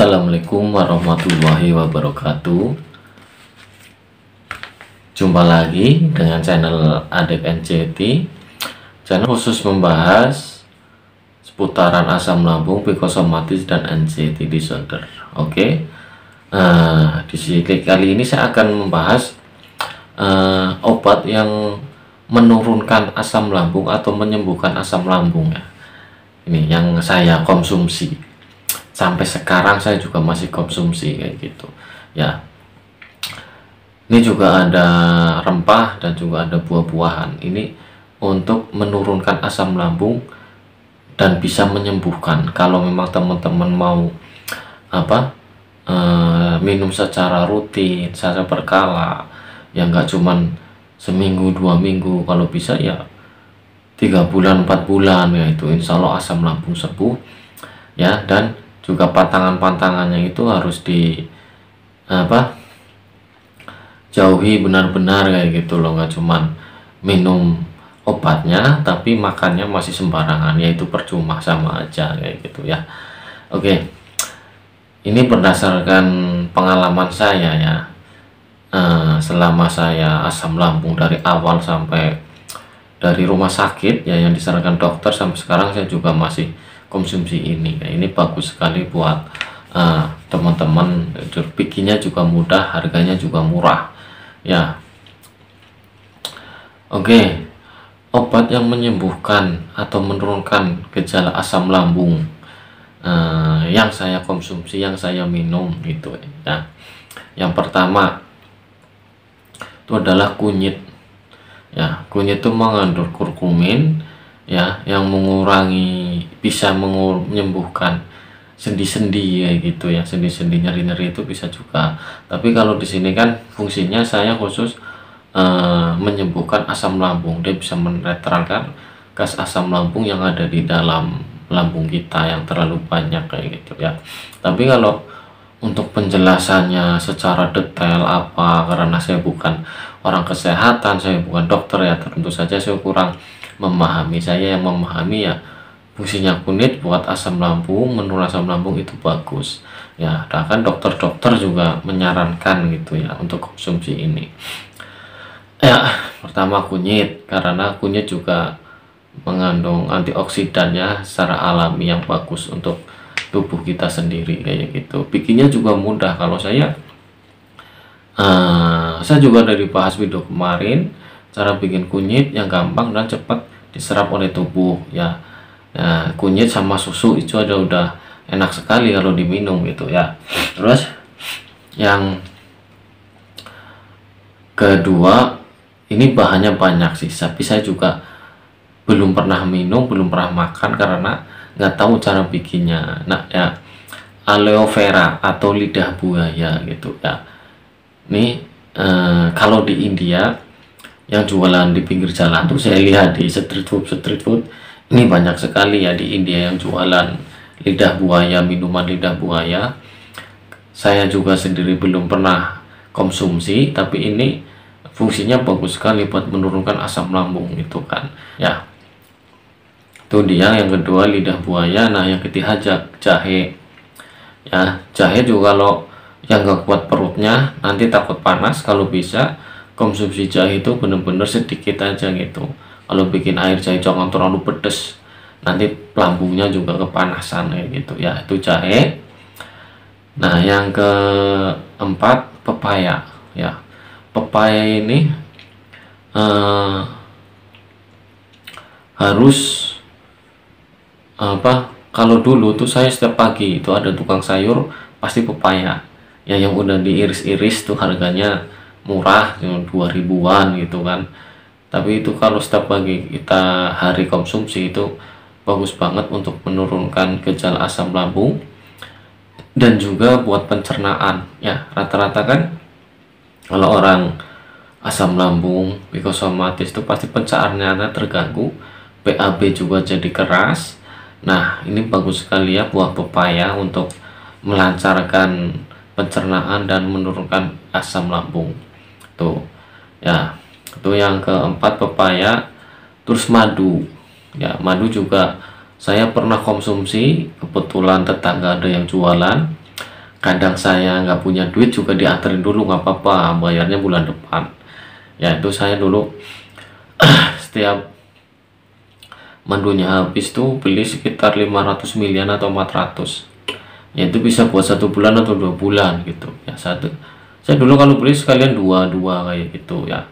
Assalamualaikum warahmatullahi wabarakatuh. Jumpa lagi dengan channel Adik NCT, channel khusus membahas seputaran asam lambung, psikosomatis, dan anxiety disorder. Oke. Di sini kali ini saya akan membahas obat yang menurunkan asam lambung atau menyembuhkan asam lambung ya. Ini yang saya konsumsi. Sampai sekarang saya juga masih konsumsi kayak gitu ya. Ini juga ada rempah dan juga ada buah-buahan. Ini untuk menurunkan asam lambung dan bisa menyembuhkan. Kalau memang teman-teman mau minum secara rutin, secara berkala, ya nggak cuman seminggu 2 minggu, kalau bisa ya 3 bulan 4 bulan ya, itu insya Allah asam lambung sembuh ya. Dan juga pantangan-pantangannya itu harus jauhi benar-benar kayak gitu loh, nggak cuman minum obatnya tapi makannya masih sembarangan, yaitu percuma, sama aja kayak gitu ya. Oke, ini berdasarkan pengalaman saya ya. Selama saya asam lambung dari awal sampai dari rumah sakit ya, yang disarankan dokter, sampai sekarang saya juga masih konsumsi ini. Ini bagus sekali buat teman-teman. Bikinnya juga mudah, harganya juga murah ya. Oke, obat yang menyembuhkan atau menurunkan gejala asam lambung yang saya konsumsi, yang saya minum gitu ya. Yang pertama itu adalah kunyit ya. Kunyit itu mengandung kurkumin ya, yang bisa menyembuhkan sendi-sendi ya gitu ya. Sendi-sendi, nyeri-nyeri itu bisa juga. Tapi kalau di sini kan fungsinya saya khusus menyembuhkan asam lambung. Dia bisa menetralkan gas asam lambung yang ada di dalam lambung kita yang terlalu banyak kayak gitu ya. Tapi kalau untuk penjelasannya secara detail karena saya bukan orang kesehatan, saya bukan dokter ya, tentu saja saya kurang memahami. Saya yang memahami ya, fungsinya kunyit buat asam lambung, menurun asam lambung itu bagus ya. Bahkan dokter-dokter juga menyarankan gitu ya untuk konsumsi ini ya. Pertama kunyit, karena kunyit juga mengandung antioksidan ya, secara alami yang bagus untuk tubuh kita sendiri kayak gitu. Bikinnya juga mudah. Kalau saya juga dari bahas video kemarin cara bikin kunyit yang gampang dan cepat diserap oleh tubuh ya. Kunyit sama susu itu udah enak sekali kalau diminum gitu ya. Terus yang kedua, ini bahannya banyak sih, tapi saya juga belum pernah minum, belum pernah makan karena nggak tahu cara bikinnya. Nah ya, aloe vera atau lidah buaya gitu ya. Ini kalau di India yang jualan di pinggir jalan tuh, saya lihat di street food ini banyak sekali ya di India yang jualan lidah buaya, minuman lidah buaya. Saya juga sendiri belum pernah konsumsi, tapi ini fungsinya bagus sekali buat menurunkan asam lambung gitu kan ya. Itu dia yang kedua, lidah buaya. Nah yang ketiga jahe ya. Jahe juga kalau yang gak kuat perutnya, nanti takut panas, kalau bisa konsumsi jahe itu bener-bener sedikit aja gitu. Kalau bikin air jahe jangan terlalu pedes, nanti lambungnya juga kepanasan kayak gitu ya. Itu jahe. Nah yang keempat pepaya ya. Pepaya ini harus kalau dulu tuh saya setiap pagi itu ada tukang sayur pasti pepaya ya, yang udah diiris-iris tuh harganya murah, 2 ribuan gitu kan. Tapi itu kalau setiap pagi kita hari konsumsi itu bagus banget untuk menurunkan gejala asam lambung dan juga buat pencernaan ya. Rata-rata kan kalau orang asam lambung, psikosomatis itu pasti pencernaannya terganggu, BAB juga jadi keras. Nah ini bagus sekali ya buah pepaya untuk melancarkan pencernaan dan menurunkan asam lambung tuh ya. Itu yang keempat pepaya. Terus madu ya. Madu juga saya pernah konsumsi, kebetulan tetangga ada yang jualan. Kadang saya nggak punya duit juga dianterin dulu, nggak apa-apa, bayarnya bulan depan. Ya itu saya dulu setiap mandunya habis tuh beli sekitar 500 milian atau 400, ya itu bisa buat 1 bulan atau 2 bulan gitu ya. Saya dulu kalau beli sekalian dua kayak gitu ya.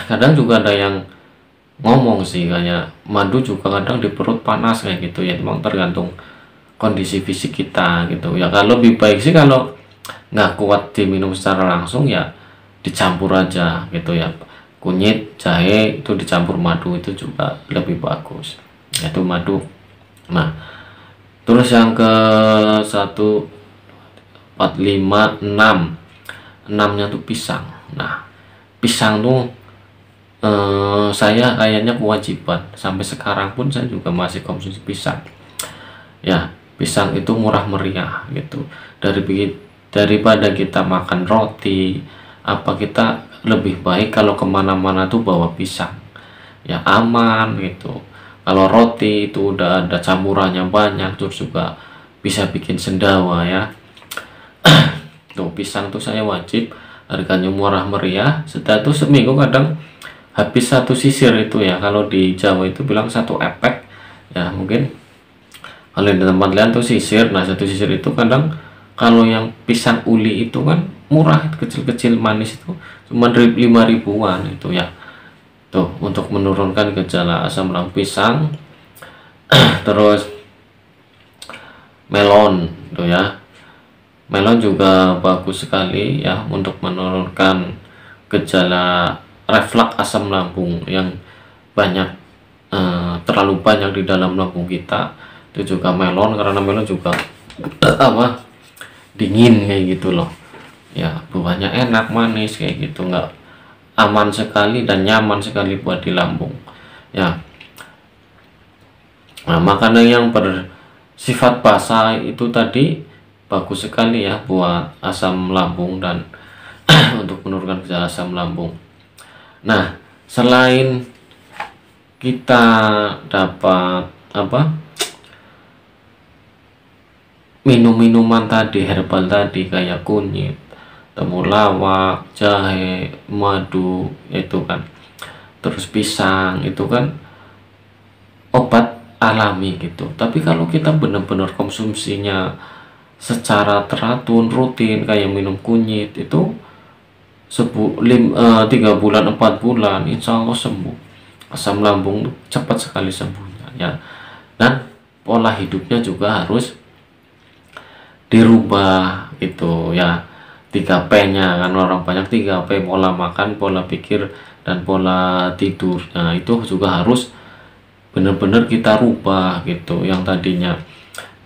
Kadang juga ada yang ngomong sih, kayak madu juga kadang di perut panas kayak gitu ya, memang tergantung kondisi fisik kita gitu ya. Kalau lebih baik sih kalau nggak kuat diminum secara langsung ya dicampur aja gitu ya, kunyit jahe itu dicampur madu itu juga lebih bagus, yaitu madu. Nah terus yang ke 1, 4, 5, 6, enamnya tuh pisang. Nah pisang tuh saya kayaknya kewajiban sampai sekarang pun saya juga masih konsumsi pisang ya. Pisang itu murah meriah gitu, daripada kita makan roti apa, kita lebih baik kalau kemana-mana tuh bawa pisang ya, aman gitu. Kalau roti itu udah ada campurannya banyak, terus juga bisa bikin sendawa ya. Tuh pisang tuh saya wajib, harganya murah meriah. Setelah itu seminggu kadang habis 1 sisir itu ya, kalau di Jawa itu bilang 1 epek ya, mungkin kalau di tempat lain tuh sisir. Nah 1 sisir itu kadang kalau yang pisang uli itu kan murah, kecil-kecil manis itu cuma 5 ribuan itu ya. Tuh untuk menurunkan gejala asam lambung pisang. Terus melon tuh ya, melon juga bagus sekali ya untuk menurunkan gejala reflux asam lambung yang banyak, terlalu banyak di dalam lambung kita. Itu juga melon, karena melon juga apa, dingin kayak gitu loh ya, buahnya enak manis kayak gitu, nggak, aman sekali dan nyaman sekali buat di lambung ya. Nah makanan yang bersifat basah itu tadi bagus sekali ya buat asam lambung dan untuk menurunkan gejala asam lambung. Nah selain kita dapat apa, minum-minuman tadi, herbal tadi kayak kunyit, temulawak, jahe, madu itu kan, terus pisang itu kan obat alami gitu. Tapi kalau kita benar-benar konsumsinya secara teratur rutin kayak minum kunyit itu 3 bulan 4 bulan insya Allah sembuh. Asam lambung cepat sekali sembuhnya ya. Dan pola hidupnya juga harus dirubah gitu ya. 3P-nya kan, orang banyak 3P, pola makan, pola pikir, dan pola tidur. Nah itu juga harus benar-benar kita rubah gitu. Yang tadinya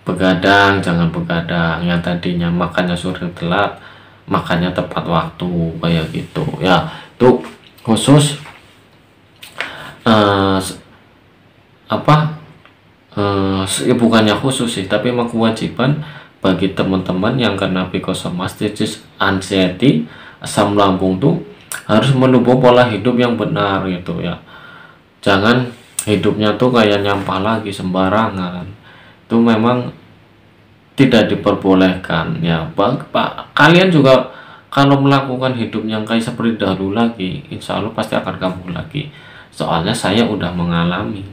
begadang jangan begadang, yang tadinya makannya sore telat makannya tepat waktu kayak gitu ya. Itu khusus ya bukannya khusus sih, tapi emang kewajiban bagi teman-teman yang kena psychosomatic anxiety, asam lambung tuh harus menubah pola hidup yang benar gitu ya. Jangan hidupnya tuh kayak nyampah lagi sembarangan, itu memang tidak diperbolehkan ya. Pak, kalian juga kalau melakukan hidup yang kayak seperti dahulu lagi, insya Allah pasti akan kambuh lagi. Soalnya saya udah mengalami,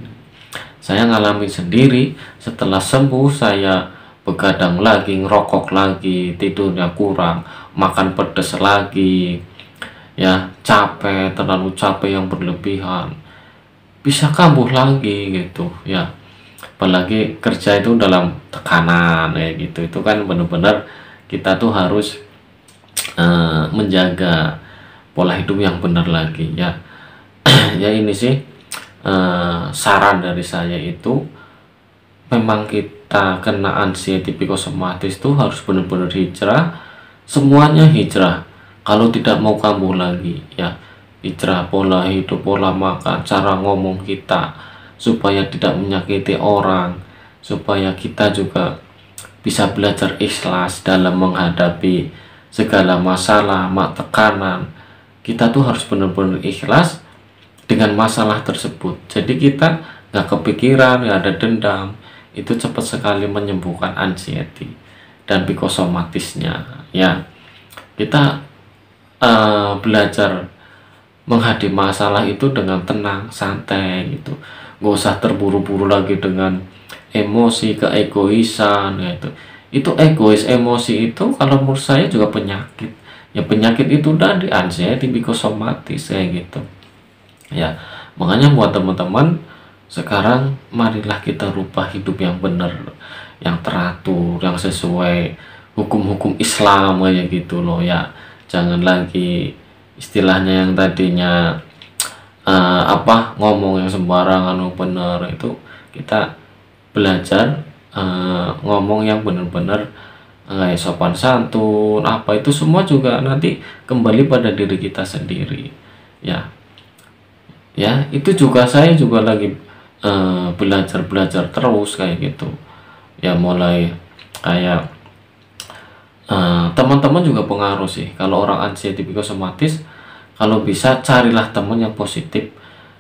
saya ngalamin sendiri. Setelah sembuh saya begadang lagi, ngerokok lagi, tidurnya kurang, makan pedas lagi ya, capek, terlalu capek yang berlebihan, bisa kambuh lagi gitu ya. Apalagi kerja itu dalam tekanan ya gitu, itu kan benar-benar kita tuh harus menjaga pola hidup yang benar lagi ya. Ya ini sih saran dari saya itu, memang kita kena anxiety psychosomatis tuh harus benar-benar hijrah, semuanya hijrah kalau tidak mau kambuh lagi ya. Hijrah pola hidup, pola makan, cara ngomong kita, supaya tidak menyakiti orang, supaya kita juga bisa belajar ikhlas dalam menghadapi segala masalah, tekanan. Kita tuh harus benar-benar ikhlas dengan masalah tersebut, jadi kita nggak kepikiran, nggak ada dendam. Itu cepat sekali menyembuhkan anxiety dan psikosomatisnya. Ya, kita belajar menghadapi masalah itu dengan tenang, santai gitu. Nggak usah terburu-buru lagi dengan emosi, keegoisan gitu. Itu egois, emosi itu kalau menurut saya juga penyakit. Ya penyakit itu tadi anxiety, psikosomatis kayak gitu. Ya, makanya buat teman-teman sekarang marilah kita rubah hidup yang benar, yang teratur, yang sesuai hukum-hukum Islam kayak gitu loh ya. Jangan lagi istilahnya yang tadinya ngomong yang sembarangan bener, itu kita belajar ngomong yang benar-benar kayak sopan santun, apa itu semua juga nanti kembali pada diri kita sendiri ya. Ya itu juga saya juga lagi belajar terus kayak gitu ya, mulai kayak teman-teman juga pengaruh sih. Kalau orang anxiety psikosomatis, kalau bisa carilah teman yang positif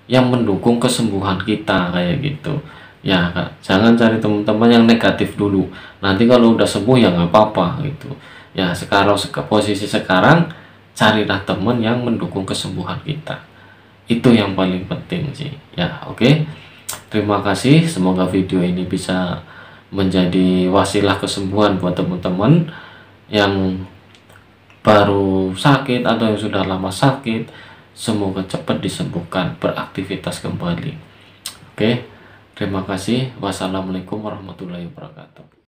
yang mendukung kesembuhan kita kayak gitu ya Kak. Jangan cari teman-teman yang negatif dulu, nanti kalau udah sembuh ya nggak apa-apa gitu ya. Sekarang posisi sekarang carilah teman yang mendukung kesembuhan kita, itu yang paling penting sih ya. Oke, terima kasih, semoga video ini bisa menjadi wasilah kesembuhan buat teman-teman yang baru sakit atau yang sudah lama sakit. Semoga cepat disembuhkan, beraktivitas kembali. Oke, terima kasih. Wassalamualaikum warahmatullahi wabarakatuh.